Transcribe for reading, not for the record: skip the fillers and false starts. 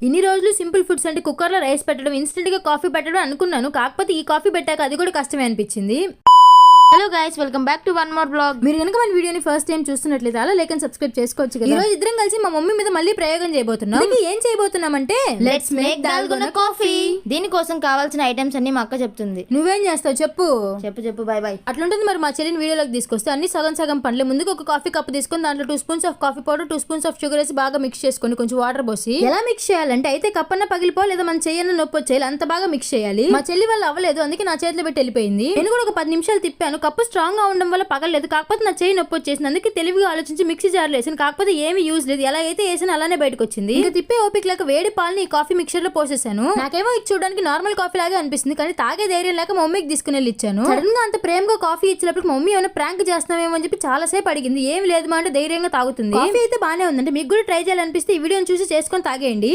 ఇన్ని రోజులు simple foods అంటే కుక్కర్ లో రైస్ పెట్టడం, ఇన్స్టెంట్ గా కాఫీ పెట్టడం అనుకున్నాను. కాకపోతే ఈ కాఫీ పెట్టాక అది కూడా కష్టమే అనిపించింది. Hello guys, welcome back to one more blog. మీరు కనుక మన వీడియోని ఫస్ట్ టైం చూస్తున్నట్లయితే అలా లైక్ అండ్ సబ్స్క్రైబ్ చేసుకోవచ్చు కదా. ఈ రోజు ఇద్దరం కలిసి మా మమ్మీ మీద మళ్ళీ ప్రయోగం చేయబోతున్నాం. ఏం చేయబోతున్నామంటే లెట్స్ మేక్ దాల్గొన కాఫీ. దీనికోసం కావాల్సిన ఐటమ్స్ అన్ని మా అక్క చెప్తుంది. నువ్వేం చేస్తావు చెప్పు. చెప్పు బై బై. అట్లుంటుంది మరి. మా చెల్లిని వీడియోలోకి తీసుకొస్తే అన్ని సగం సగం పండ్లే. ముందుకు ఒక కాఫీ కప్ తీసుకొని దాంట్లో 2 spoons of coffee powder, 2 spoons of sugar వేసి బాగా మిక్స్ చేసుకొని కొంచెం వాటర్ పోసి ఎలా మిక్స్ చేయాలంటే అయితే కప్పన్న పగిలిపో లేదా మన చెయ్యన్న నొప్పి వచ్చేయాలి, అంత బాగా మిక్స్ చేయాలి. మా చెల్లి వల్ల అవ్వలేదు, అందుకే నా చేతిలో పెట్టి వెళ్ళిపోయింది. నేను కూడా ఒక 10 నిమిషాలు తిప్పాను. కప్పు స్ట్రాంగ్ గా ఉండడం వల్ల పగలలేదు. కాకపోతే నా చేయి నొప్పి వచ్చేసింది. అందుకే తెలివిగా ఆలోచించి మిక్సీ జార్లో వేసాను. కాకపోతే ఏమి యూజ్ లేదు. ఎలా అయితే వేసాను అలానే బయటకు వచ్చింది. ఇంకా తిప్పే ఓపిక లేక వేడి పాలని ఈ కాఫీ మిక్చర్ లో పోసేసాను. నాకేమో ఇది చూడడానికి నార్మల్ కాఫీ లాగే అనిపిస్తుంది, కానీ తాగే ధైర్యం లేక మా మమ్మీకి తీసుకుని వెళ్ళి ఇచ్చాను. సడన్ గా అంత ప్రేమగా కాఫీ ఇచ్చినప్పుడు మమ్మీ ఏమైనా ప్రాంక్ చేస్తున్నామేమో అని చెప్పి చాలా సేపు అడిగింది. ఏం లేదు మా అంటే ధైర్యంగా తాగుతుంది. కాఫీ అయితే బానే ఉందంటే మీకు కూడా ట్రై చేయాలనిపిస్తే ఈ వీడియోని చూసి చేసుకొని తాగేయండి.